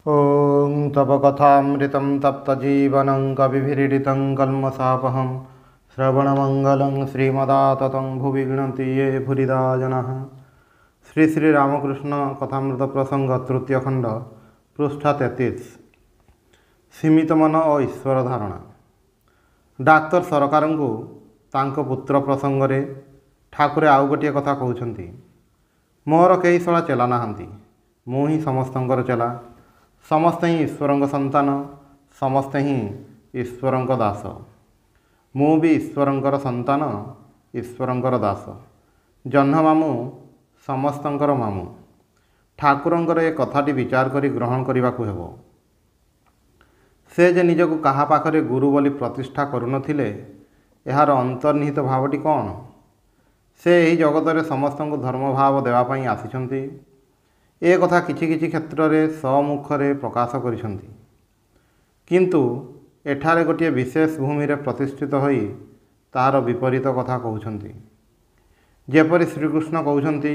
ॐ तव कथामृतं तप्तजीवनं कविभिरीडितं कल्मषापहं श्रवणमङ्गलं श्रीमदाततं भुवि गृह्णन्ति ये भूरिदा जनाः। श्री श्री रामकृष्ण कथामृत प्रसंग तृतीय खंड पृष्ठा 33। सीमित मन और ईश्वर धारणा। डाक्तर सरकार को तांको पुत्र प्रसंग रे ठाकुर आउ गोटे कथा कहउछंती, मोर कई शला चेला नाहांती, मु ही समस्तंकर चेला, समस्ते ही ईश्वरंक संतान, समस्ते ही ईश्वरंक दास। मु भी ईश्वरंकर संतान, ईश्वरंकर दास। जह्न मामू समस्तंकर मामू। ठाकुरंकर ए कथाटी विचार करी ग्रहण करने हेबो। से जे निजको काहा पाखरे गुरु बोली प्रतिष्ठा करुनथिले, एहार अंतर्निहित भावटी कौन? से एही जगत रे समस्तंको धर्म भाव देवापाई आसिछंती। ए कथा किछि किछि क्षेत्र रे सम्मुखरे प्रकाश करिछंती, किंतु एठारे गोटे विशेष भूमि रे प्रतिष्ठित होई तार विपरीत कथा कहउछंती। जेपरि श्रीकृष्ण कहउछंती,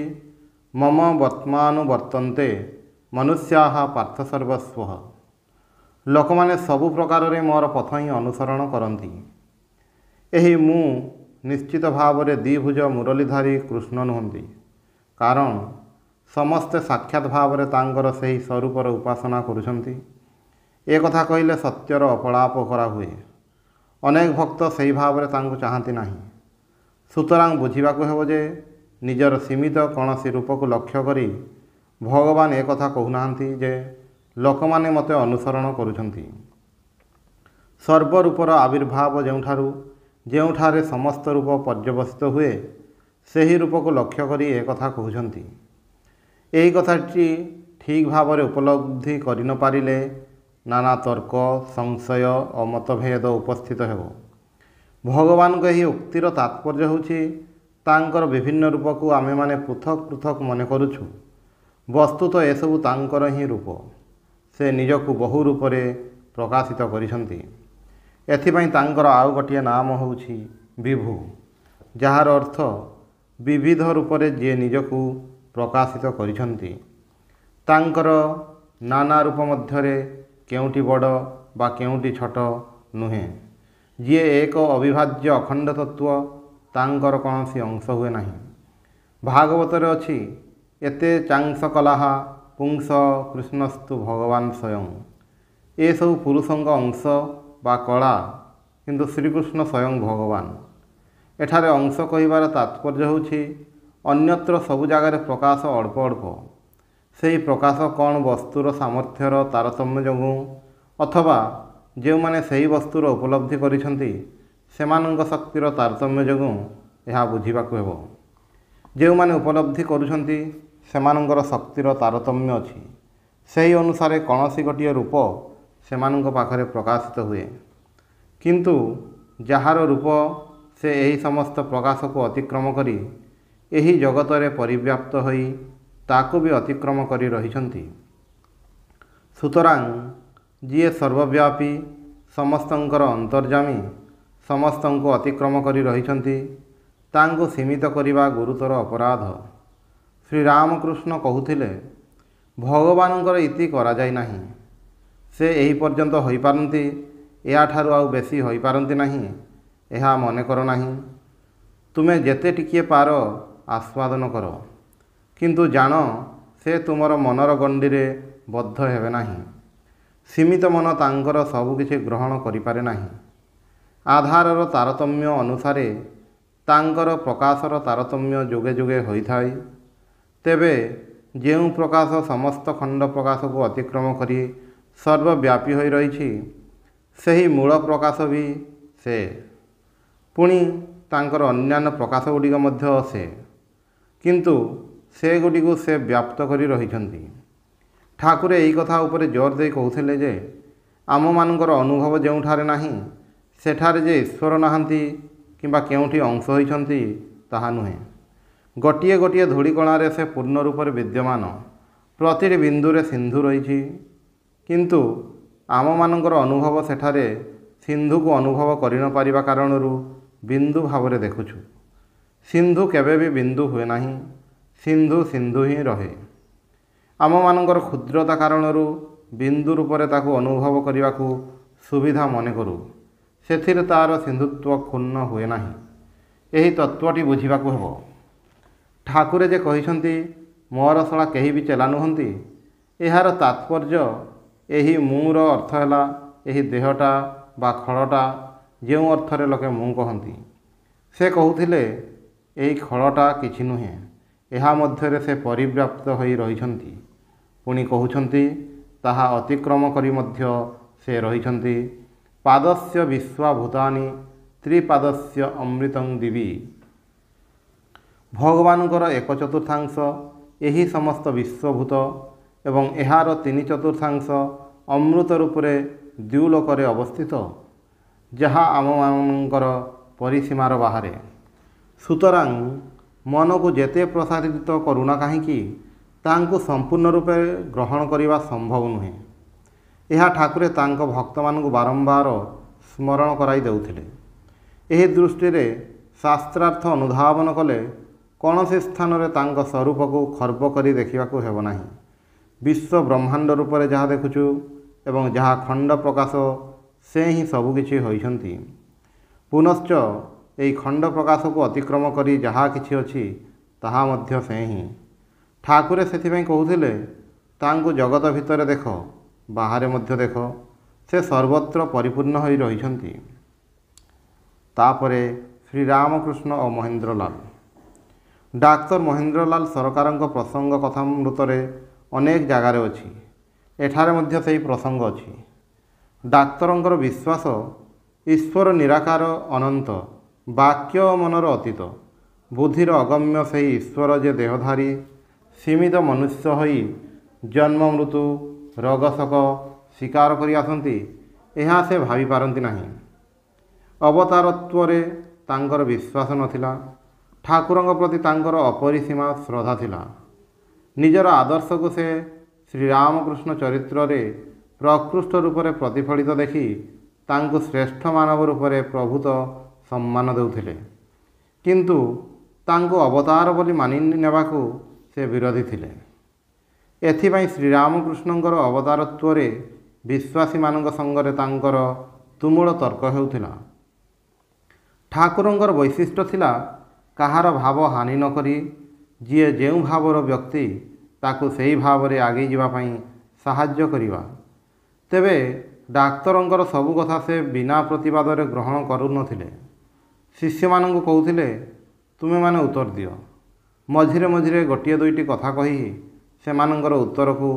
मम वर्तमानुवर्तन्ते मनुष्याः पार्थ सर्वस्वः। लोक माने सबु प्रकार रे मोर पथ ही अनुसरण करती। एही मु निश्चित भाव रे द्विभुज मुरलीधारी कृष्ण नुहंती, कारण समस्ते साक्षात भाव रे तांकर सही स्वरूपर उपासना करुछंती। ए कथा कहिले सत्यर अपलाप करा हुए। अनेक भक्त सही भाव रे तांको चाहती नाही। सुतरां बुझिबाकु हेबो जे निजर सीमित कौनसी रूप को लक्ष्य करी भगवान ए कथा कहूनाहांती जे लोकमाने मते अनुसरण करुछंती। सर्वरूपर आविर्भाव ଯେଉଁଠାରେ समस्त रूप पर्यवसित हुए, ସେହି रूप को लक्ष्य करी ए कथा कहउछंती। एही कथाटी ठीक भाव में उपलब्धि करि न पारिले नाना तर्क, संशय और मतभेद उपस्थित हेबो। भगवान को यही उक्तिर तात्पर्य होछि, तांकर विभिन्न रूप को आमे माने पृथक पृथक मन करुछु, वस्तुतः एसबु तांकर ही रूप। से निजकु बहु रूप रे प्रकाशित करिसंती। एथिपाई तांकर आउ गोटिए नाम होछि विभु, जार अर्थ विविध रूप रे जे निजकु प्रकाशित करिसंती। तांकर नाना रूप मध्यरे केउटी बड़ बा केउटी छोट नुहे। जे एक अविभाज्य अखंड तत्व, तांकर कौनसी अंश हुए नहीं। भागवत रे अछि, एते चांस कलाह पुंस कृष्णस्तु भगवान स्वयं। ए सब पुरुषंक अंश बा कला, किंतु श्रीकृष्ण स्वयं भगवान। एठारे अंश कहिबार तात्पर्य होछि, अन्यत्र सबु जगार प्रकाश अल्प अल्प। सेही प्रकाश कौन वस्तुर सामर्थ्यर तारतम्य जोगु, अथवा जो माने सही वस्तुर उपलब्धि करिसंती सेमानंक शक्तिर तारतम्य जोगु यह बुझिबाकु हेबो। जो माने उपलब्धि करुछंती सेमानंकर शक्तिर तारतम्य अछि, सही अनुसारे कौनसी गोटिए रूप सेमानंक पाखरे प्रकाशित हुए, किंतु जହାର रूप से यही समस्त प्रकाश को अतिक्रम करी एही जगत रे परिव्याप्त होई ताकु भी अतिक्रम करी रहिछंती। सुतरां जिए सर्वव्यापी, समस्तंकर अंतर्जामी, समस्तंको अतिक्रम करी रहिछंती, तांको सीमित करिबा गुरुतर अपराध। श्री रामकृष्ण कहूथिले, भगवानंकर इति करा जाय नाही। से एही पर्यंत होई पारंती, या ठारू आउ बेसी होई पारंती नाही, एहा मने करो नाही। तुमे जेते टिकिए पार आस्वादन कर, किंतु जान से तुमर मनर गंडी रे बद्ध हेबे नाही। सीमित मन तांकर सबु किछि ग्रहण करि पारे नाही। आधारर तारतम्य अनुसारे तांकर प्रकाशर तारतम्य जुगे जुगे होई थाई। तेबे जेउ प्रकाश समस्त खंड प्रकाश को अतिक्रम करी सर्वव्यापी होई रहिछि, सेही मूल प्रकाश भी से। पुणी तांकर अन्यान्य प्रकाश गुड़िक मध्य से, किंतु से गुड़िक से व्याप्त करी रहिछंती। ठाकुर एही कथा उपरे जोर दे कहउथिले जे आम मानकर अनुभव जेउठारे नाही, सेठारे जे ईश्वर नाहांती किंबा केउठी अंश होइछंती ताहा नुहे। गोटिए गोटिए धूलिकणारे से पूर्ण रूप से विद्यमान, प्रतिटी बिंदुरे सिंधु रही, किंतु आम मानकर अनुभव सेठारे सिंधु को अनुभव करि न पारिबा कारणरू बिंदु भाव रे देखुछु। सिंधु केबे भी बिंदु हुए नाही, सिंधु सिंधु ही रहे। आम मानकर क्षुद्रता कारणरू ବିନ୍ଦୁ ରୂପରେ ତାକୁ ଅନୁଭବ କରିବାକୁ ସୁବିଧା ମନେ କରୁ, ସେଥିରେ ତା'ର ସିନ୍ଧୁତ୍ୱ କ୍ଷୁଣ୍ଣ ହୁଏ ନାହିଁ। ଏହି ତତ୍ତ୍ୱଟି ବୁଝିବାକୁ ହେବ। ଠାକୁରେ ଯେ କହିଛନ୍ତି ମୋର ଶଳା କେହି ବି ଚେଲା ନୁହନ୍ତି, ଏହାର ତାତ୍ପର୍ଯ୍ୟ ଏହି ମୁଁର ଅର୍ଥ ହେଲା ଏହି ଦେହଟା ବା ଖଳଟା, ଯେଉଁ ଅର୍ଥରେ ଲୋକେ ମୁଁ କହନ୍ତି। ସେ କହୁଥିଲେ ଏହି ଖଳଟା କିଛି ନୁହେଁ, ଏହା ମଧ୍ୟରେ ସେ ପରିବ୍ୟାପ୍ତ ହୋଇ ରହିଛନ୍ତି। ପୁଣି କହୁଛନ୍ତି ତାହା ଅତିକ୍ରମ କରି ମଧ୍ୟ ସେ ରହିଛନ୍ତି। ପାଦସ୍ୟ ବିଶ୍ୱାଭୂତାନି ତ୍ରିପାଦସ୍ୟ ଅମୃତଂ ଦିବି। ଭଗବାନଙ୍କର ଏକ ଚତୁର୍ଥାଂଶ ଏହି ସମସ୍ତ ବିଶ୍ୱଭୂତ ଏବଂ ଏହାର ତିନି ଚତୁର୍ଥାଂଶ ଅମୃତ ରୂପରେ ଦ୍ୟୁଲୋକରେ ଅବସ୍ଥିତ, ଯାହା ଆମମାନଙ୍କର ପରିସୀମାର ବାହାରେ। ସୁତରାଂ ମନକୁ ଯେତେ ପ୍ରସାରିତ କରୁନା କାହିଁକି, ତାଙ୍କୁ ସମ୍ପୂର୍ଣ୍ଣ ରୂପେ ଗ୍ରହଣ କରିବା ସମ୍ଭବ ନୁହେଁ। ଏହା ଠାକୁରେ ତାଙ୍କ ଭକ୍ତମାନଙ୍କୁ ବାରମ୍ବାର ସ୍ମରଣ କରାଇ ଦେଉଥିଲେ। ଏହି ଦୃଷ୍ଟିରେ ଶାସ୍ତ୍ରାର୍ଥ ଅନୁଧାବନ କଲେ କୌଣସି ସ୍ଥାନରେ ତାଙ୍କ ସ୍ୱରୂପକୁ ଖର୍ବ କରି ଦେଖିବାକୁ ହେବ ନାହିଁ। ବିଶ୍ୱ ବ୍ରହ୍ମାଣ୍ଡ ରୂପରେ ଯାହା ଦେଖୁଛୁ ଏବଂ ଯାହା ଖଣ୍ଡ ପ୍ରକାଶ, ସେ ହିଁ ସବୁକିଛି ହୋଇଛନ୍ତି। ପୁନଶ୍ଚ ଏହି ଖଣ୍ଡ ପ୍ରକାଶକୁ ଅତିକ୍ରମ କରି ଯାହା କିଛି ଅଛି ତାହା ମଧ୍ୟ ସେ ହିଁ। ଠାକୁରେ ସେଥିପାଇଁ କହୁଥିଲେ ତାଙ୍କୁ ଜଗତ ଭିତରେ ଦେଖ, ବାହାରେ ମଧ୍ୟ ଦେଖ, ସେ ସର୍ବତ୍ର ପରିପୂର୍ଣ୍ଣ ହୋଇ ରହିଛନ୍ତି। ତାପରେ ଶ୍ରୀରାମକୃଷ୍ଣ ଓ ମହେନ୍ଦ୍ରଲାଲ। ଡାକ୍ତର ମହେନ୍ଦ୍ରଲାଲ ସରକାରଙ୍କ ପ୍ରସଙ୍ଗ କଥାମୃତରେ ଅନେକ ଜାଗାରେ ଅଛି। ଏଠାରେ ମଧ୍ୟ ସେହି ପ୍ରସଙ୍ଗ ଅଛି। ଡାକ୍ତରଙ୍କର ବିଶ୍ୱାସ ଈଶ୍ୱର ନିରାକାର ଅନନ୍ତ, ବାକ୍ୟ ଓ ମନର ଅତୀତ, ବୁଦ୍ଧିର ଅଗମ୍ୟ ସେହି ଈଶ୍ୱର ଯେ ଦେହଧାରୀ ସୀମିତ ମନୁଷ୍ୟ ହୋଇ ଜନ୍ମ ମୃତ୍ୟୁ ରୋଗଶୋକ ସ୍ୱୀକାର କରି ଆସନ୍ତି, ଏହା ସେ ଭାବିପାରନ୍ତି ନାହିଁ। ଅବତାରତ୍ୱରେ ତାଙ୍କର ବିଶ୍ୱାସ ନଥିଲା। ଠାକୁରଙ୍କ ପ୍ରତି ତାଙ୍କର ଅପରିସୀମା ଶ୍ରଦ୍ଧା ଥିଲା। ନିଜର ଆଦର୍ଶକୁ ସେ ଶ୍ରୀରାମକୃଷ୍ଣ ଚରିତ୍ରରେ ପ୍ରକୃଷ୍ଟ ରୂପରେ ପ୍ରତିଫଳିତ ଦେଖି ତାଙ୍କୁ ଶ୍ରେଷ୍ଠ ମାନବ ରୂପରେ ପ୍ରଭୂତ ସମ୍ମାନ ଦେଉଥିଲେ। କିନ୍ତୁ ତାଙ୍କୁ ଅବତାର ବୋଲି ମାନି ନେବାକୁ ସେ ବିରୋଧୀ ଥିଲେ। ଏଥିପାଇଁ ଶ୍ରୀରାମକୃଷ୍ଣଙ୍କର ଅବତାରତ୍ୱରେ ବିଶ୍ୱାସୀମାନଙ୍କ ସଙ୍ଗରେ ତାଙ୍କର ତୁମୁଳ ତର୍କ ହେଉଥିଲା। ଠାକୁରଙ୍କର ବୈଶିଷ୍ଟ୍ୟ ଥିଲା କାହାର ଭାବ ହାନି ନ କରି ଯିଏ ଯେଉଁ ଭାବର ବ୍ୟକ୍ତି ତାକୁ ସେହି ଭାବରେ ଆଗେଇ ଯିବା ପାଇଁ ସାହାଯ୍ୟ କରିବା। ତେବେ ଡାକ୍ତରଙ୍କର ସବୁ କଥା ସେ ବିନା ପ୍ରତିବାଦରେ ଗ୍ରହଣ କରୁନଥିଲେ। ଶିଷ୍ୟମାନଙ୍କୁ କହୁଥିଲେ ତୁମେମାନେ ଉତ୍ତର ଦିଅ। ମଝିରେ ମଝିରେ ଗୋଟିଏ ଦୁଇଟି କଥା କହି ସେମାନଙ୍କର ଉତ୍ତରକୁ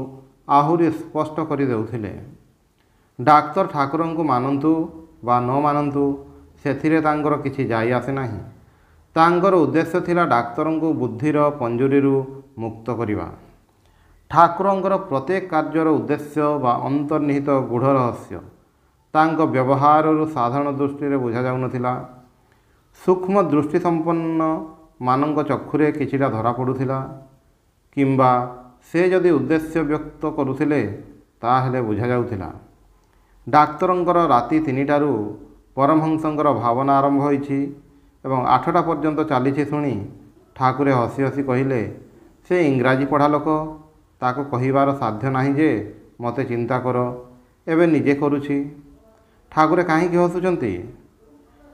ଆହୁରି ସ୍ପଷ୍ଟ କରି ଦେଉଥିଲେ। ଡାକ୍ତର ଠାକୁରଙ୍କୁ ମାନନ୍ତୁ ବା ନ ମାନନ୍ତୁ, ସେଥିରେ ତାଙ୍କର କିଛି ଯାଇ ଆସେ ନାହିଁ। ତାଙ୍କର ଉଦ୍ଦେଶ୍ୟ ଥିଲା ଡାକ୍ତରଙ୍କୁ ବୁଦ୍ଧିର ପଞ୍ଜୁରୀରୁ ମୁକ୍ତ କରିବା। ଠାକୁରଙ୍କର ପ୍ରତ୍ୟେକ କାର୍ଯ୍ୟର ଉଦ୍ଦେଶ୍ୟ ବା ଅନ୍ତର୍ନିହିତ ଗୂଢ଼ ରହସ୍ୟ ତାଙ୍କ ବ୍ୟବହାରରୁ ସାଧାରଣ ଦୃଷ୍ଟିରେ ବୁଝାଯାଉନଥିଲା। ସୂକ୍ଷ୍ମ ଦୃଷ୍ଟିସମ୍ପନ୍ନ ମାନଙ୍କ ଚକ୍ଷୁରେ କିଛିଟା ଧରାପଡ଼ୁଥିଲା, କିମ୍ବା ସେ ଯଦି ଉଦ୍ଦେଶ୍ୟ ବ୍ୟକ୍ତ କରୁଥିଲେ ତାହେଲେ ବୁଝାଯାଉଥିଲା। ଡାକ୍ତରଙ୍କର ରାତି 3ଟାରୁ ପରମହଂସଙ୍କର ଭାବନା ଆରମ୍ଭ ହୋଇଛି ଏବଂ 8ଟା ପର୍ଯ୍ୟନ୍ତ ଚାଲିଛି ଶୁଣି ଠାକୁରେ ହସି ହସି କହିଲେ, ସେ ଇଂରାଜୀ ପଢ଼ା ଲୋକ, ତାକୁ କହିବାର ସାଧ୍ୟ ନାହିଁ ଯେ ମୋତେ ଚିନ୍ତା କର, ଏବେ ନିଜେ କରୁଛି। ଠାକୁରେ କାହିଁକି ହସୁଛନ୍ତି?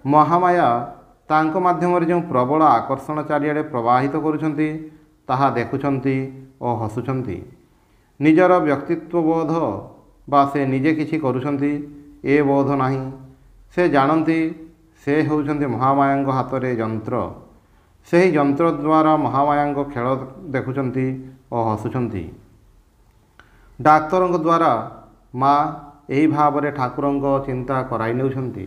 ମହାମାୟା ତାଙ୍କ ମାଧ୍ୟମରେ ଯେଉଁ ପ୍ରବଳ ଆକର୍ଷଣ ଚାରିଆଡ଼େ ପ୍ରବାହିତ କରୁଛନ୍ତି ତାହା ଦେଖୁଛନ୍ତି ଓ ହସୁଛନ୍ତି। ନିଜର ବ୍ୟକ୍ତିତ୍ୱ ବୋଧ ବା ସେ ନିଜେ କିଛି କରୁଛନ୍ତି ଏ ବୋଧ ନାହିଁ। ସେ ଜାଣନ୍ତି ସେ ହେଉଛନ୍ତି ମହାମାୟାଙ୍କ ହାତରେ ଯନ୍ତ୍ର। ସେହି ଯନ୍ତ୍ର ଦ୍ୱାରା ମହାମାୟାଙ୍କ ଖେଳ ଦେଖୁଛନ୍ତି ଓ ହସୁଛନ୍ତି। ଡାକ୍ତରଙ୍କ ଦ୍ୱାରା ମା ଏହି ଭାବରେ ଠାକୁରଙ୍କ ଚିନ୍ତା କରାଇ ନେଉଛନ୍ତି।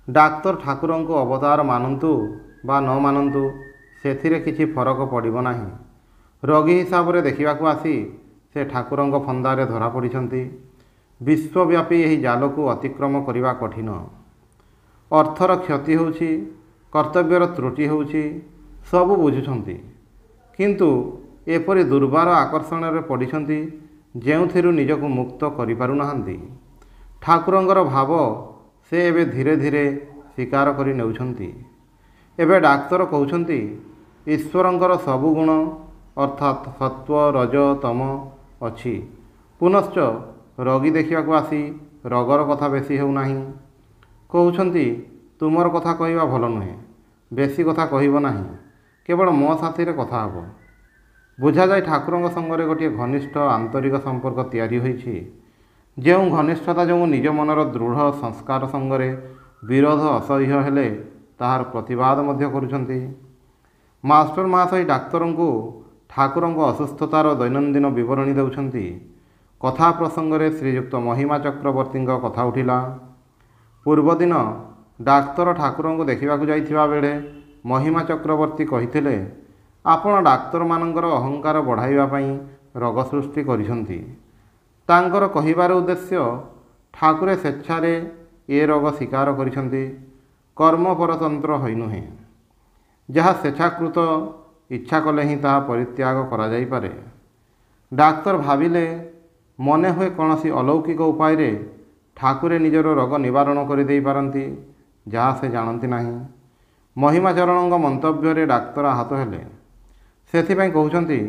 ଡାକ୍ତର ଠାକୁରଙ୍କୁ ଅବତାର ମାନନ୍ତୁ ବା ନ ମାନନ୍ତୁ, ସେଥିରେ କିଛି ଫରକ ପଡ଼ିବ ନାହିଁ। ରୋଗୀ ହିସାବରେ ଦେଖିବାକୁ ଆସି ସେ ଠାକୁରଙ୍କ ଫନ୍ଦାରେ ଧରା ପଡ଼ିଛନ୍ତି। ବିଶ୍ୱବ୍ୟାପୀ ଏହି ଜାଲକୁ ଅତିକ୍ରମ କରିବା କଠିନ। ଅର୍ଥର କ୍ଷତି ହେଉଛି, କର୍ତ୍ତବ୍ୟର ତ୍ରୁଟି ହେଉଛି, ସବୁ ବୁଝୁଛନ୍ତି, କିନ୍ତୁ ଏପରି ଦୁର୍ବାର ଆକର୍ଷଣରେ ପଡ଼ିଛନ୍ତି ଯେଉଁଥିରୁ ନିଜକୁ ମୁକ୍ତ କରିପାରୁନାହାନ୍ତି। ଠାକୁରଙ୍କର ଭାବ ସେ ଏବେ ଧୀରେ ଧୀରେ ସ୍ୱୀକାର କରି ନେଉଛନ୍ତି। ଏବେ ଡାକ୍ତର କହୁଛନ୍ତି ଈଶ୍ୱରଙ୍କର ସବୁ ଗୁଣ ଅର୍ଥାତ୍ ସତ୍ୱ ରଜ ତମ ଅଛି। ପୁନଶ୍ଚ ରୋଗୀ ଦେଖିବାକୁ ଆସି ରୋଗର କଥା ବେଶୀ ହେଉନାହିଁ। କହୁଛନ୍ତି ତୁମର କଥା କହିବା ଭଲ ନୁହେଁ, ବେଶୀ କଥା କହିବ ନାହିଁ, କେବଳ ମୋ ସାଥିରେ କଥା ହେବ। ବୁଝାଯାଏ ଠାକୁରଙ୍କ ସଙ୍ଗରେ ଗୋଟିଏ ଘନିଷ୍ଠ ଆନ୍ତରିକ ସମ୍ପର୍କ ତିଆରି ହୋଇଛି। ଯେଉଁ ଘନିଷ୍ଠତା ଯୋଗୁଁ ନିଜ ମନର ଦୃଢ଼ ସଂସ୍କାର ସଙ୍ଗରେ ବିରୋଧ ଅସହ୍ୟ ହେଲେ ତାହାର ପ୍ରତିବାଦ ମଧ୍ୟ କରୁଛନ୍ତି। ମାଷ୍ଟର ମହାଶୟ ଡାକ୍ତରଙ୍କୁ ଠାକୁରଙ୍କ ଅସୁସ୍ଥତାର ଦୈନନ୍ଦିନ ବିବରଣୀ ଦେଉଛନ୍ତି। କଥା ପ୍ରସଙ୍ଗରେ ଶ୍ରୀଯୁକ୍ତ ମହିମା ଚକ୍ରବର୍ତ୍ତୀଙ୍କ କଥା ଉଠିଲା। ପୂର୍ବଦିନ ଡାକ୍ତର ଠାକୁରଙ୍କୁ ଦେଖିବାକୁ ଯାଇଥିବା ବେଳେ ମହିମା ଚକ୍ରବର୍ତ୍ତୀ କହିଥିଲେ, ଆପଣ ଡାକ୍ତରମାନଙ୍କର ଅହଙ୍କାର ବଢ଼ାଇବା ପାଇଁ ରୋଗ ସୃଷ୍ଟି କରିଛନ୍ତି। ତାଙ୍କର କହିବାର ଉଦ୍ଦେଶ୍ୟ, ଠାକୁରେ ସ୍ୱେଚ୍ଛାରେ ଏ ରୋଗ ସ୍ୱୀକାର କରିଛନ୍ତି, କର୍ମପରତନ୍ତ୍ର ହୋଇ ନୁହେଁ। ଯାହା ସ୍ୱେଚ୍ଛାକୃତ, ଇଚ୍ଛା କଲେ ହିଁ ତାହା ପରିତ୍ୟାଗ କରାଯାଇପାରେ। ଡାକ୍ତର ଭାବିଲେ ମନେ ହୁଏ କୌଣସି ଅଲୌକିକ ଉପାୟରେ ଠାକୁରେ ନିଜର ରୋଗ ନିବାରଣ କରିଦେଇପାରନ୍ତି, ଯାହା ସେ ଜାଣନ୍ତି ନାହିଁ। ମହିମାଚରଣଙ୍କ ମନ୍ତବ୍ୟରେ ଡାକ୍ତର ଆହତ ହେଲେ। ସେଥିପାଇଁ କହୁଛନ୍ତି,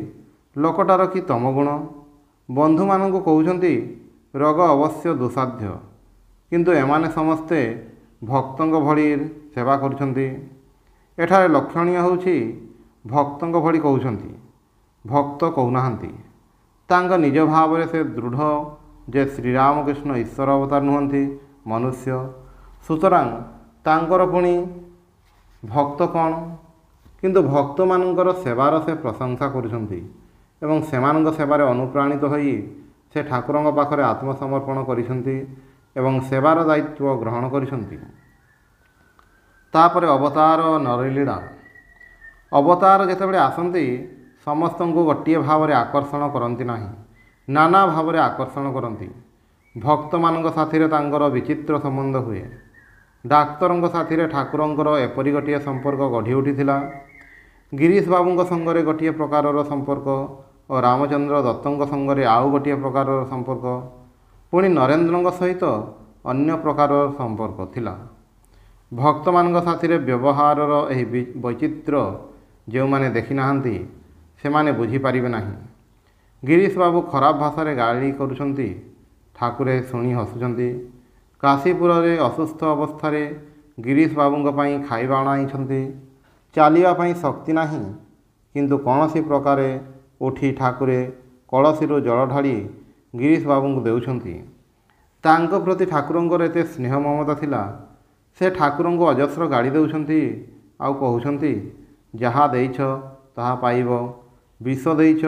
ଲୋକଟାର କି ତମଗୁଣ। ବନ୍ଧୁମାନଙ୍କୁ କହୁଛନ୍ତି ରୋଗ ଅବଶ୍ୟ ଦୁଃସାଧ୍ୟ, କିନ୍ତୁ ଏମାନେ ସମସ୍ତେ ଭକ୍ତଙ୍କ ଭଳି ସେବା କରୁଛନ୍ତି। ଏଠାରେ ଲକ୍ଷଣୀୟ ହେଉଛି ଭକ୍ତଙ୍କ ଭଳି କହୁଛନ୍ତି, ଭକ୍ତ କହୁନାହାନ୍ତି। ତାଙ୍କ ନିଜ ଭାବରେ ସେ ଦୃଢ଼ ଯେ ଶ୍ରୀରାମକୃଷ୍ଣ ଈଶ୍ୱର ଅବତାର ନୁହନ୍ତି, ମନୁଷ୍ୟ। ସୁତରାଂ ତାଙ୍କର ପୁଣି ଭକ୍ତ କ'ଣ? କିନ୍ତୁ ଭକ୍ତମାନଙ୍କର ସେବାର ସେ ପ୍ରଶଂସା କରୁଛନ୍ତି ଏବଂ ସେମାନଙ୍କ ସେବାରେ ଅନୁପ୍ରାଣିତ ହୋଇ ସେ ଠାକୁରଙ୍କ ପାଖରେ ଆତ୍ମସମର୍ପଣ କରିଛନ୍ତି ଏବଂ ସେବାର ଦାୟିତ୍ୱ ଗ୍ରହଣ କରିଛନ୍ତି। ତାପରେ ଅବତାର ନରଲୀଳା। ଅବତାର ଯେତେବେଳେ ଆସନ୍ତି ସମସ୍ତଙ୍କୁ ଗୋଟିଏ ଭାବରେ ଆକର୍ଷଣ କରନ୍ତି ନାହିଁ, ନାନା ଭାବରେ ଆକର୍ଷଣ କରନ୍ତି। ଭକ୍ତମାନଙ୍କ ସାଥିରେ ତାଙ୍କର ବିଚିତ୍ର ସମ୍ବନ୍ଧ ହୁଏ। ଡାକ୍ତରଙ୍କ ସାଥିରେ ଠାକୁରଙ୍କର ଏପରି ଗୋଟିଏ ସମ୍ପର୍କ ଗଢ଼ି ଉଠିଥିଲା। ଗିରୀଶ ବାବୁଙ୍କ ସଙ୍ଗରେ ଗୋଟିଏ ପ୍ରକାରର ସମ୍ପର୍କ ଓ ରାମଚନ୍ଦ୍ର ଦତ୍ତଙ୍କ ସଙ୍ଗରେ ଆଉ ଗୋଟିଏ ପ୍ରକାରର ସମ୍ପର୍କ, ପୁଣି ନରେନ୍ଦ୍ରଙ୍କ ସହିତ ଅନ୍ୟ ପ୍ରକାରର ସମ୍ପର୍କ ଥିଲା। ଭକ୍ତମାନଙ୍କ ସାଥିରେ ବ୍ୟବହାରର ଏହି ବୈଚିତ୍ର୍ୟ ଯେଉଁମାନେ ଦେଖିନାହାନ୍ତି ସେମାନେ ବୁଝିପାରିବେ ନାହିଁ। ଗିରୀଶ ବାବୁ ଖରାପ ଭାଷାରେ ଗାଳି କରୁଛନ୍ତି, ଠାକୁରେ ଶୁଣି ହସୁଛନ୍ତି। କାଶୀପୁରରେ ଅସୁସ୍ଥ ଅବସ୍ଥାରେ ଗିରୀଶ ବାବୁଙ୍କ ପାଇଁ ଖାଇବା ଅଣାଇଛନ୍ତି। ଚାଲିବା ପାଇଁ ଶକ୍ତି ନାହିଁ, କିନ୍ତୁ କୌଣସି ପ୍ରକାରେ ଉଠି ଠାକୁରେ କଳସୀରୁ ଜଳ ଢାଳି ଗିରୀଶ ବାବୁଙ୍କୁ ଦେଉଛନ୍ତି। ତାଙ୍କ ପ୍ରତି ଠାକୁରଙ୍କର ଏତେ ସ୍ନେହ ମମତା ଥିଲା, ସେ ଠାକୁରଙ୍କୁ ଅଜସ୍ର ଗାଳି ଦେଉଛନ୍ତି ଆଉ କହୁଛନ୍ତି, ଯାହା ଦେଇଛ ତାହା ପାଇବ, ବିଷ ଦେଇଛ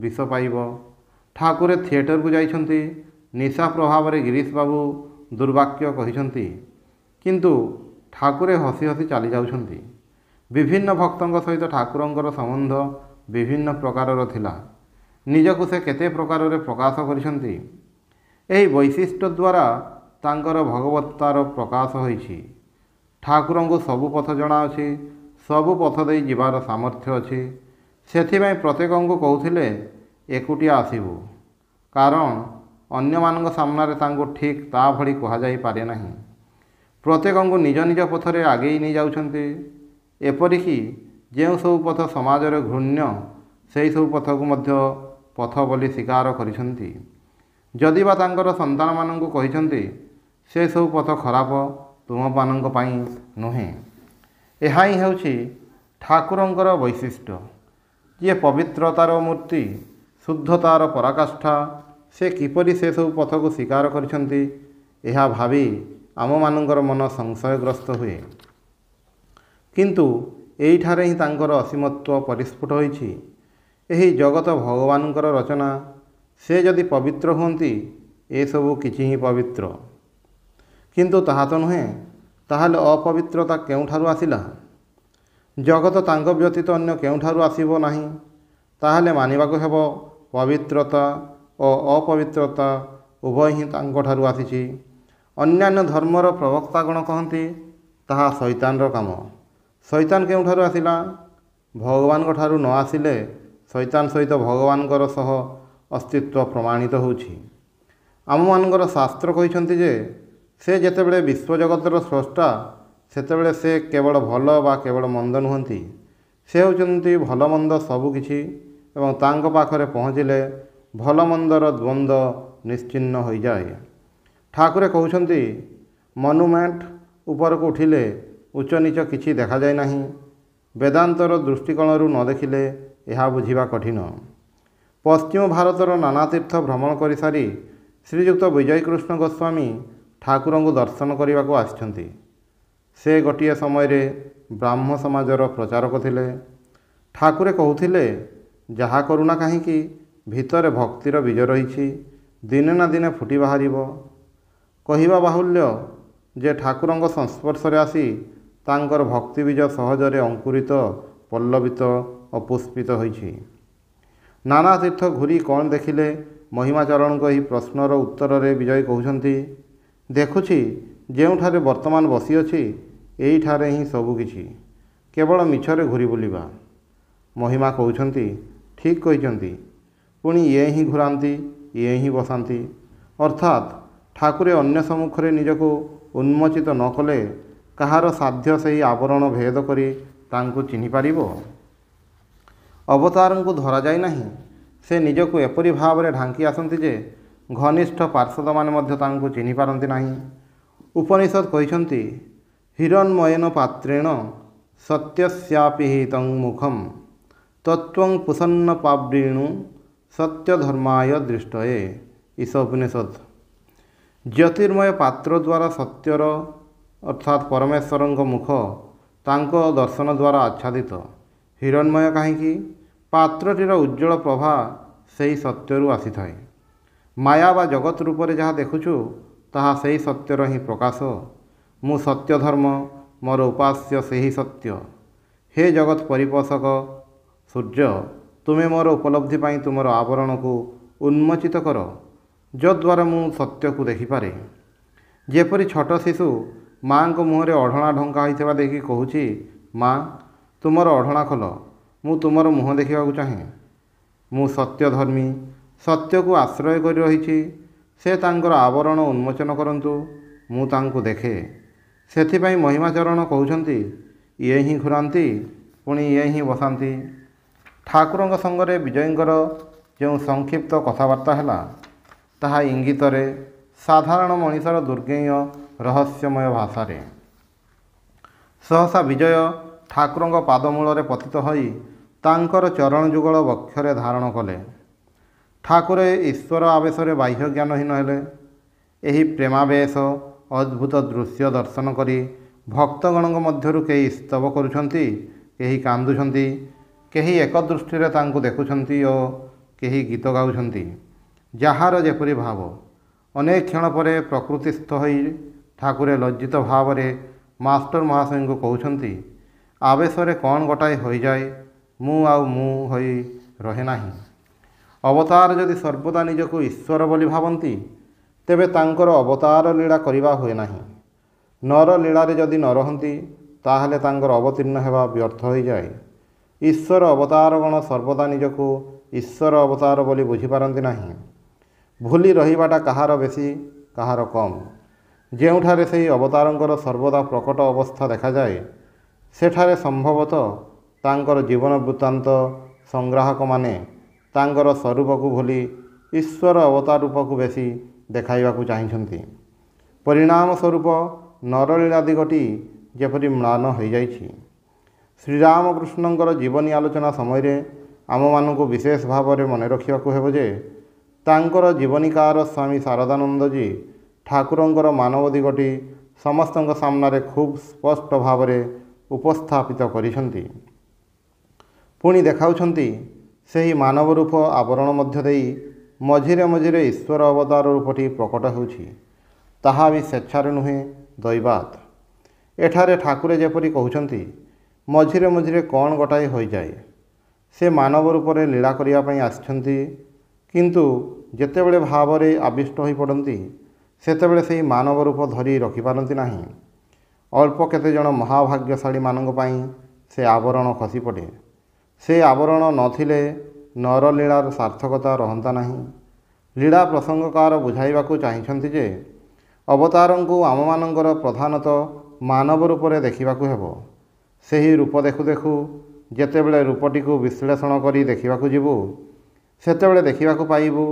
ବିଷ ପାଇବ। ଠାକୁରେ ଥିଏଟରକୁ ଯାଇଛନ୍ତି, ନିଶା ପ୍ରଭାବରେ ଗିରୀଶ ବାବୁ ଦୁର୍ବାକ୍ୟ କହିଛନ୍ତି, କିନ୍ତୁ ଠାକୁରେ ହସି ହସି ଚାଲି ଯାଉଛନ୍ତି। ବିଭିନ୍ନ ଭକ୍ତଙ୍କ ସହିତ ଠାକୁରଙ୍କର ସମ୍ବନ୍ଧ ବିଭିନ୍ନ ପ୍ରକାରର ଥିଲା। ନିଜକୁ ସେ କେତେ ପ୍ରକାରରେ ପ୍ରକାଶ କରିଛନ୍ତି। ଏହି ବୈଶିଷ୍ଟ୍ୟ ଦ୍ୱାରା ତାଙ୍କର ଭଗବତ୍ତାର ପ୍ରକାଶ ହୋଇଛି। ଠାକୁରଙ୍କୁ ସବୁ ପଥ ଜଣାଅଛି, ସବୁ ପଥ ଦେଇ ଯିବାର ସାମର୍ଥ୍ୟ ଅଛି। ସେଥିପାଇଁ ପ୍ରତ୍ୟେକଙ୍କୁ କହୁଥିଲେ ଏକୁଟିଆ ଆସିବୁ, କାରଣ ଅନ୍ୟମାନଙ୍କ ସାମ୍ନାରେ ତାଙ୍କୁ ଠିକ୍ ତା ଭଳି କୁହାଯାଇପାରେ ନାହିଁ। ପ୍ରତ୍ୟେକଙ୍କୁ ନିଜ ନିଜ ପଥରେ ଆଗେଇ ନେଇଯାଉଛନ୍ତି। ଏପରିକି ଯେଉଁ ସବୁ ପଥ ସମାଜରେ ଘୃଣ୍ୟ ସେହିସବୁ ପଥକୁ ମଧ୍ୟ ପଥ ବୋଲି ସ୍ୱୀକାର କରିଛନ୍ତି। ଯଦିବା ତାଙ୍କର ସନ୍ତାନମାନଙ୍କୁ କହିଛନ୍ତି ସେସବୁ ପଥ ଖରାପ, ତୁମମାନଙ୍କ ପାଇଁ ନୁହେଁ। ଏହା ହିଁ ହେଉଛି ଠାକୁରଙ୍କର ବୈଶିଷ୍ଟ୍ୟ। ଯିଏ ପବିତ୍ରତାର ମୂର୍ତ୍ତି, ଶୁଦ୍ଧତାର ପରାକାଷ୍ଠା, ସେ କିପରି ସେସବୁ ପଥକୁ ସ୍ୱୀକାର କରିଛନ୍ତି, ଏହା ଭାବି ଆମମାନଙ୍କର ମନ ସଂଶୟଗ୍ରସ୍ତ ହୁଏ। କିନ୍ତୁ ଏଇଠାରେ ହିଁ ତାଙ୍କର ଅସୀମତ୍ୱ ପରିସ୍ଫୁଟ ହୋଇଛି। ଏହି ଜଗତ ଭଗବାନଙ୍କର ରଚନା। ସେ ଯଦି ପବିତ୍ର ହୁଅନ୍ତି, ଏସବୁ କିଛି ହିଁ ପବିତ୍ର। କିନ୍ତୁ ତାହା ତ ନୁହେଁ। ତାହେଲେ ଅପବିତ୍ରତା କେଉଁଠାରୁ ଆସିଲା? ଜଗତ ତାଙ୍କ ବ୍ୟତୀତ ଅନ୍ୟ କେଉଁଠାରୁ ଆସିବ ନାହିଁ। ତାହେଲେ ମାନିବାକୁ ହେବ ପବିତ୍ରତା ଓ ଅପବିତ୍ରତା ଉଭୟ ହିଁ ତାଙ୍କଠାରୁ ଆସିଛି। ଅନ୍ୟାନ୍ୟ ଧର୍ମର ପ୍ରବକ୍ତାଗଣ କହନ୍ତି ତାହା ଶୈତାନର କାମ। ଶୈତାନ କେଉଁଠାରୁ ଆସିଲା? ଭଗବାନଙ୍କ ଠାରୁ ନ ଆସିଲେ ଶୈତାନ ସହିତ ଭଗବାନଙ୍କର ସହ ଅସ୍ତିତ୍ୱ ପ୍ରମାଣିତ ହେଉଛି। ଆମମାନଙ୍କର ଶାସ୍ତ୍ର କହିଛନ୍ତି ଯେ ସେ ଯେତେବେଳେ ବିଶ୍ୱଜଗତର ସ୍ରଷ୍ଟା, ସେତେବେଳେ ସେ କେବଳ ଭଲ ବା କେବଳ ମନ୍ଦ ନୁହନ୍ତି। ସେ ହେଉଛନ୍ତି ଭଲ ମନ୍ଦ ସବୁକିଛି ଏବଂ ତାଙ୍କ ପାଖରେ ପହଞ୍ଚିଲେ ଭଲ ମନ୍ଦର ଦ୍ୱନ୍ଦ୍ୱ ନିଶ୍ଚିହ୍ନ ହୋଇଯାଏ। ଠାକୁରେ କହୁଛନ୍ତି, ମନୁମେଣ୍ଟ ଉପରକୁ ଉଠିଲେ ଉଚ୍ଚ ନିଚ କିଛି ଦେଖାଯାଏ ନାହିଁ। ବେଦାନ୍ତର ଦୃଷ୍ଟିକୋଣରୁ ନ ଦେଖିଲେ ଏହା ବୁଝିବା କଠିନ। ପଶ୍ଚିମ ଭାରତର ନାନା ତୀର୍ଥ ଭ୍ରମଣ କରିସାରି ଶ୍ରୀଯୁକ୍ତ ବିଜୟକୃଷ୍ଣ ଗୋସ୍ୱାମୀ ଠାକୁରଙ୍କୁ ଦର୍ଶନ କରିବାକୁ ଆସିଛନ୍ତି। ସେ ଗୋଟିଏ ସମୟରେ ବ୍ରାହ୍ମ ସମାଜର ପ୍ରଚାରକ ଥିଲେ। ଠାକୁରେ କହୁଥିଲେ, ଯାହା କରୁନା କାହିଁକି ଭିତରେ ଭକ୍ତିର ବୀଜ ରହିଛି, ଦିନେ ନା ଦିନେ ଫୁଟି ବାହାରିବ। କହିବା ବାହୁଲ୍ୟ ଯେ ଠାକୁରଙ୍କ ସଂସ୍ପର୍ଶରେ ଆସି ତାଙ୍କର ଭକ୍ତି ବୀଜ ସହଜରେ ଅଙ୍କୁରିତ, ପଲ୍ଲବିତ ଓ ପୁଷ୍ପିତ ହୋଇଛି। ନାନା ତୀର୍ଥ ଘୂରି କ'ଣ ଦେଖିଲେ? ମହିମାଚରଣଙ୍କ ଏହି ପ୍ରଶ୍ନର ଉତ୍ତରରେ ବିଜୟ କହୁଛନ୍ତି, ଦେଖୁଛି ଯେଉଁଠାରେ ବର୍ତ୍ତମାନ ବସିଅଛି ଏଇଠାରେ ହିଁ ସବୁକିଛି, କେବଳ ମିଛରେ ଘୂରି ବୁଲିବା। ମହିମା କହୁଛନ୍ତି, ଠିକ୍ କହିଛନ୍ତି। ପୁଣି ଇଏ ହିଁ ଘୂରାନ୍ତି, ଇଏ ହିଁ ବସାନ୍ତି। ଅର୍ଥାତ୍ ଠାକୁରେ ଅନ୍ୟ ସମ୍ମୁଖରେ ନିଜକୁ ଉନ୍ମୋଚିତ ନ କଲେ କାହାର ସାଧ୍ୟ ସେହି ଆବରଣ ଭେଦ କରି ତାଙ୍କୁ ଚିହ୍ନିପାରିବ? ଅବତାରଙ୍କୁ ଧରାଯାଇ ନାହିଁ। ସେ ନିଜକୁ ଏପରି ଭାବରେ ଢାଙ୍କି ଆସନ୍ତି ଯେ ଘନିଷ୍ଠ ପାର୍ଷଦମାନେ ମଧ୍ୟ ତାଙ୍କୁ ଚିହ୍ନିପାରନ୍ତି ନାହିଁ। ଉପନିଷଦ କହିଛନ୍ତି, ହିରଣ୍ମୟେନ ପାତ୍ରେଣ ସତ୍ୟସ୍ୟାପି ତଂ ମୁଖଂ ତତ୍ତ୍ୱଂ ପୁସନ୍ନ ପାବ୍ରୀଣୁ ସତ୍ୟଧର୍ମାୟ ଦୃଷ୍ଟୟେ। ଈଶ ଉପନିଷଦ। ଜ୍ୟୋତିର୍ମୟ ପାତ୍ର ଦ୍ୱାରା ସତ୍ୟର ଅର୍ଥାତ୍ ପରମେଶ୍ୱରଙ୍କ ମୁଖ ତାଙ୍କ ଦର୍ଶନ ଦ୍ୱାରା ଆଚ୍ଛାଦିତ। ହିରଣ୍ମୟ କାହିଁକି? ପାତ୍ରଟିର ଉଜ୍ଜ୍ୱଳ ପ୍ରଭା ସେହି ସତ୍ୟରୁ ଆସିଥାଏ। ମାୟା ବା ଜଗତ ରୂପରେ ଯାହା ଦେଖୁଛୁ ତାହା ସେହି ସତ୍ୟର ହିଁ ପ୍ରକାଶ। ମୁଁ ସତ୍ୟ ଧର୍ମ, ମୋର ଉପାସ୍ୟ ସେହି ସତ୍ୟ। ହେ ଜଗତ ପରିପୋଷକ ସୂର୍ଯ୍ୟ, ତୁମେ ମୋର ଉପଲବ୍ଧି ପାଇଁ ତୁମର ଆବରଣକୁ ଉନ୍ମୋଚିତ କର, ଯଦ୍ୱାରା ମୁଁ ସତ୍ୟକୁ ଦେଖିପାରେ। ଯେପରି ଛୋଟ ଶିଶୁ ମାଆଙ୍କ ମୁହଁରେ ଅଢ଼ଣା ଢଙ୍କା ହୋଇଥିବା ଦେଖି କହୁଛି, ମା, ତୁମର ଅଢ଼ଣା ଖୋଲ, ମୁଁ ତୁମର ମୁହଁ ଦେଖିବାକୁ ଚାହେଁ। ମୁଁ ସତ୍ୟଧର୍ମୀ, ସତ୍ୟକୁ ଆଶ୍ରୟ କରି ରହିଛି। ସେ ତାଙ୍କର ଆବରଣ ଉନ୍ମୋଚନ କରନ୍ତୁ, ମୁଁ ତାଙ୍କୁ ଦେଖେ। ସେଥିପାଇଁ ମହିମାଚରଣ କହୁଛନ୍ତି, ଇଏ ହିଁ ଘୂରାନ୍ତି, ପୁଣି ଇଏ ହିଁ ବସାନ୍ତି। ଠାକୁରଙ୍କ ସଙ୍ଗରେ ବିଜୟଙ୍କର ଯେଉଁ ସଂକ୍ଷିପ୍ତ କଥାବାର୍ତ୍ତା ହେଲା ତାହା ଇଙ୍ଗିତରେ ସାଧାରଣ ମଣିଷର ଦୁର୍ଜ୍ଞେୟ ରହସ୍ୟମୟ ଭାଷାରେ। ସହସା ବିଜୟ ଠାକୁରଙ୍କ ପାଦମୂଳରେ ପତିତ ହୋଇ ତାଙ୍କର ଚରଣ ଯୁଗଳ ବକ୍ଷରେ ଧାରଣ କଲେ। ଠାକୁରେ ଈଶ୍ୱର ଆବେଶରେ ବାହ୍ୟ ଜ୍ଞାନହୀନ ହେଲେ। ଏହି ପ୍ରେମାବେଶ ଅଦ୍ଭୁତ ଦୃଶ୍ୟ ଦର୍ଶନ କରି ଭକ୍ତଗଣଙ୍କ ମଧ୍ୟରୁ କେହି ସ୍ତବ କରୁଛନ୍ତି, କେହି କାନ୍ଦୁଛନ୍ତି, କେହି ଏକ ଦୃଷ୍ଟିରେ ତାଙ୍କୁ ଦେଖୁଛନ୍ତି ଓ କେହି ଗୀତ ଗାଉଛନ୍ତି। ଯାହାର ଯେପରି ଭାବ। ଅନେକ କ୍ଷଣ ପରେ ପ୍ରକୃତିସ୍ଥ ହୋଇ ଠାକୁରେ ଲଜ୍ଜିତ ଭାବରେ ମାଷ୍ଟର ମହାଶୟଙ୍କୁ କହୁଛନ୍ତି, ଆବେଶରେ କ'ଣ ଗୋଟାଏ ହୋଇଯାଏ, ମୁଁ ଆଉ ମୁଁ ହୋଇ ରହେ ନାହିଁ। ଅବତାର ଯଦି ସର୍ବଦା ନିଜକୁ ଈଶ୍ୱର ବୋଲି ଭାବନ୍ତି ତେବେ ତାଙ୍କର ଅବତାର ଲୀଳା କରିବା ହୁଏ ନାହିଁ। ନର ଲୀଳାରେ ଯଦି ନ ରହନ୍ତି ତାହେଲେ ତାଙ୍କର ଅବତୀର୍ଣ୍ଣ ହେବା ବ୍ୟର୍ଥ ହୋଇଯାଏ। ଈଶ୍ୱର ଅବତାରଗଣ ସର୍ବଦା ନିଜକୁ ଈଶ୍ୱର ଅବତାର ବୋଲି ବୁଝିପାରନ୍ତି ନାହିଁ। ଭୁଲି ରହିବାଟା କାହାର ବେଶୀ, କାହାର କମ୍। ଯେଉଁଠାରେ ସେହି ଅବତାରଙ୍କର ସର୍ବଦା ପ୍ରକଟ ଅବସ୍ଥା ଦେଖାଯାଏ ସେଠାରେ ସମ୍ଭବତଃ ତାଙ୍କର ଜୀବନ ବୃତ୍ତାନ୍ତ ସଂଗ୍ରାହକମାନେ ତାଙ୍କର ସ୍ୱରୂପକୁ ଭୁଲି ଈଶ୍ୱର ଅବତାର ରୂପକୁ ବେଶୀ ଦେଖାଇବାକୁ ଚାହିଁଛନ୍ତି। ପରିଣାମ ସ୍ୱରୂପ ନରଲୀଳା ଦିଗଟି ଯେପରି ମ୍ଳାନ ହୋଇଯାଇଛି। ଶ୍ରୀରାମକୃଷ୍ଣଙ୍କର ଜୀବନୀ ଆଲୋଚନା ସମୟରେ ଆମମାନଙ୍କୁ ବିଶେଷ ଭାବରେ ମନେ ରଖିବାକୁ ହେବ ଯେ ତାଙ୍କର ଜୀବନୀକାର ସ୍ୱାମୀ ଶାରଦାନନ୍ଦଜୀ ଠାକୁରଙ୍କର ମାନବ ଦିଗଟି ସମସ୍ତଙ୍କ ସାମ୍ନାରେ ଖୁବ୍ ସ୍ପଷ୍ଟ ଭାବରେ ଉପସ୍ଥାପିତ କରିଛନ୍ତି। ପୁଣି ଦେଖାଉଛନ୍ତି ସେହି ମାନବ ରୂପ ଆବରଣ ମଧ୍ୟ ଦେଇ ମଝିରେ ମଝିରେ ଈଶ୍ୱର ଅବତାର ରୂପଟି ପ୍ରକଟ ହେଉଛି। ତାହା ବି ସ୍ୱେଚ୍ଛାରେ ନୁହେଁ, ଦୈବାତ୍। ଏଠାରେ ଠାକୁରେ ଯେପରି କହୁଛନ୍ତି, ମଝିରେ ମଝିରେ କ'ଣ ଗୋଟାଏ ହୋଇଯାଏ। ସେ ମାନବ ରୂପରେ ଲୀଳା କରିବା ପାଇଁ ଆସିଛନ୍ତି, କିନ୍ତୁ ଯେତେବେଳେ ଭାବରେ ଆବିଷ୍ଟ ହୋଇପଡ଼ନ୍ତି ସେତେବେଳେ ସେହି ମାନବ ରୂପ ଧରି ରଖିପାରନ୍ତି ନାହିଁ। ଅଳ୍ପ କେତେଜଣ ମହାଭାଗ୍ୟଶାଳୀମାନଙ୍କ ପାଇଁ ସେ ଆବରଣ ଖସିପଡ଼େ। ସେ ଆବରଣ ନଥିଲେ ନରଲୀଳାର ସାର୍ଥକତା ରହନ୍ତା ନାହିଁ। ଲୀଳା ପ୍ରସଙ୍ଗକାର ବୁଝାଇବାକୁ ଚାହିଁଛନ୍ତି ଯେ ଅବତାରଙ୍କୁ ଆମମାନଙ୍କର ପ୍ରଧାନତଃ ମାନବ ରୂପରେ ଦେଖିବାକୁ ହେବ। ସେହି ରୂପ ଦେଖୁ ଦେଖୁ ଯେତେବେଳେ ରୂପଟିକୁ ବିଶ୍ଳେଷଣ କରି ଦେଖିବାକୁ ଯିବୁ ସେତେବେଳେ ଦେଖିବାକୁ ପାଇବୁ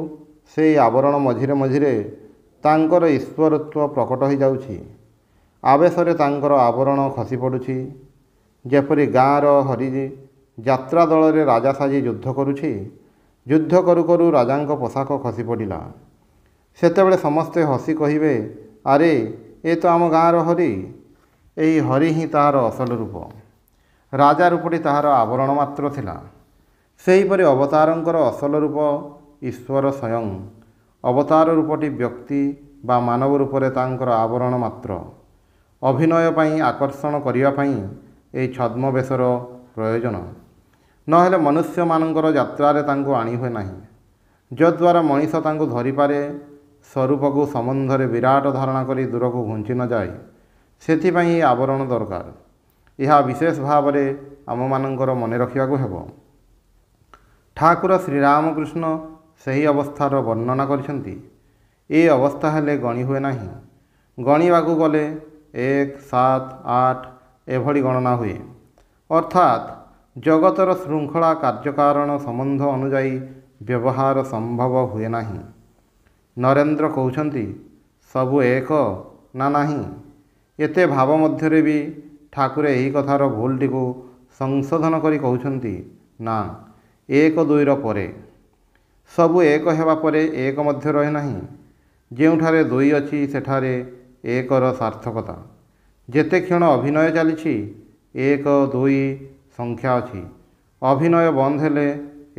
ସେଇ ଆବରଣ ମଝିରେ ମଝିରେ ତାଙ୍କର ଈଶ୍ୱରତ୍ୱ ପ୍ରକଟ ହୋଇଯାଉଛି। ଆବେଶରେ ତାଙ୍କର ଆବରଣ ଖସି ପଡ଼ୁଛି। ଯେପରି ଗାଁର ହରି ଯାତ୍ରା ଦଳରେ ରାଜା ସାଜି ଯୁଦ୍ଧ କରୁଛି। ଯୁଦ୍ଧ କରୁ କରୁ ରାଜାଙ୍କ ପୋଷାକ ଖସି ପଡ଼ିଲା। ସେତେବେଳେ ସମସ୍ତେ ହସି କହିବେ, ଆରେ ଏ ତ ଆମ ଗାଁର ହରି। ଏହି ହରି ହିଁ ତାହାର ଅସଲ ରୂପ। ରାଜା ରୂପଟି ତାହାର ଆବରଣ ମାତ୍ର ଥିଲା। ସେହିପରି ଅବତାରଙ୍କର ଅସଲ ରୂପ ଈଶ୍ୱର ସ୍ୱୟଂ। ଅବତାର ରୂପଟି ବ୍ୟକ୍ତି ବା ମାନବ ରୂପରେ ତାଙ୍କର ଆବରଣ ମାତ୍ର। ଅଭିନୟ ପାଇଁ, ଆକର୍ଷଣ କରିବା ପାଇଁ ଏହି ଛଦ୍ମବେଶର ପ୍ରୟୋଜନ। ନହେଲେ ମନୁଷ୍ୟମାନଙ୍କର ଯାତ୍ରାରେ ତାଙ୍କୁ ଆଣି ହୁଏ ନାହିଁ, ଯଦ୍ୱାରା ମଣିଷ ତାଙ୍କୁ ଧରିପାରେ, ସ୍ୱରୂପକୁ ସମ୍ବନ୍ଧରେ ବିରାଟ ଧାରଣା କରି ଦୂରକୁ ଘୁଞ୍ଚି ନ ଯାଏ। ସେଥିପାଇଁ ଏହି ଆବରଣ ଦରକାର। ଏହା ବିଶେଷ ଭାବରେ ଆମମାନଙ୍କର ମନେ ରଖିବାକୁ ହେବ। ଠାକୁର ଶ୍ରୀରାମକୃଷ୍ଣ ସେହି ଅବସ୍ଥାର ବର୍ଣ୍ଣନା କରିଛନ୍ତି। ଏ ଅବସ୍ଥା ହେଲେ ଗଣି ହୁଏ ନାହିଁ। ଗଣିବାକୁ ଗଲେ 1, 7, 8 ଏଭଳି ଗଣନା ହୁଏ। ଅର୍ଥାତ୍ ଜଗତର ଶୃଙ୍ଖଳା କାର୍ଯ୍ୟକାରଣ ସମ୍ବନ୍ଧ ଅନୁଯାୟୀ ବ୍ୟବହାର ସମ୍ଭବ ହୁଏ ନାହିଁ। ନରେନ୍ଦ୍ର କହୁଛନ୍ତି, ସବୁ ଏକ ନା ନାହିଁ? ଏତେ ଭାବ ମଧ୍ୟରେ ବି ଠାକୁର ଏହି କଥାର ଭୁଲଟିକୁ ସଂଶୋଧନ କରି କହୁଛନ୍ତି, ନା, 1, 2ର ପରେ। ସବୁ ଏକ ହେବା ପରେ ଏକ ମଧ୍ୟ ରହେ ନାହିଁ। ଯେଉଁଠାରେ 2 ଅଛି ସେଠାରେ 1ର ସାର୍ଥକତା। ଯେତେ କ୍ଷଣ ଅଭିନୟ ଚାଲିଛି 1, 2 ସଂଖ୍ୟା ଅଛି। ଅଭିନୟ ବନ୍ଦ ହେଲେ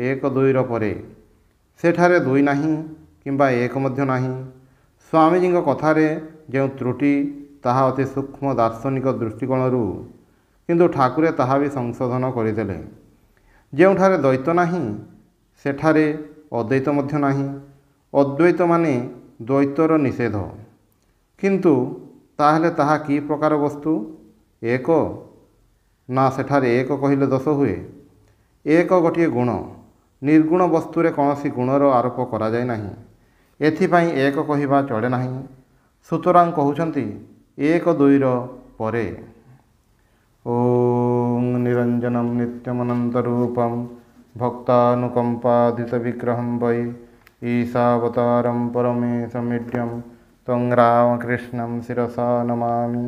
1, 2ର ପରେ ସେଠାରେ 2 ନାହିଁ କିମ୍ବା 1 ମଧ୍ୟ ନାହିଁ। ସ୍ୱାମୀଜୀଙ୍କ କଥାରେ ଯେଉଁ ତ୍ରୁଟି ତାହା ଅତି ସୂକ୍ଷ୍ମ ଦାର୍ଶନିକ ଦୃଷ୍ଟିକୋଣରୁ, କିନ୍ତୁ ଠାକୁରେ ତାହା ବି ସଂଶୋଧନ କରିଦେଲେ। ଯେଉଁଠାରେ ଦ୍ୱୈତ ନାହିଁ ସେଠାରେ ଅଦ୍ୱୈତ ମଧ୍ୟ ନାହିଁ। ଅଦ୍ୱୈତ ମାନେ ଦ୍ୱୈତର ନିଷେଧ। କିନ୍ତୁ ତାହେଲେ ତାହା କି ପ୍ରକାର ବସ୍ତୁ? 1? ନା, ସେଠାରେ 1 କହିଲେ ଦୋଷ ହୁଏ। 1 ଗୋଟିଏ ଗୁଣ। ନିର୍ଗୁଣ ବସ୍ତୁରେ କୌଣସି ଗୁଣର ଆରୋପ କରାଯାଏ ନାହିଁ। ଏଥିପାଇଁ 1 କହିବା ଚଳେ ନାହିଁ। ସୁତରାଂ କହୁଛନ୍ତି 1, 2ର ପରେ। ଓଂ ନିରଞ୍ଜନଂ ନିତ୍ୟମନନ୍ତରୂପଂ ଭକ୍ତାନୁକମ୍ପାଦିତବିଗ୍ରହଂ ବୈ ଈଶାବତାରଂ ପରମେଶମିଡ୍ୟଂ ତ୍ୱଂ ରାମକୃଷ୍ଣଂ ଶିରସା ନମାମି।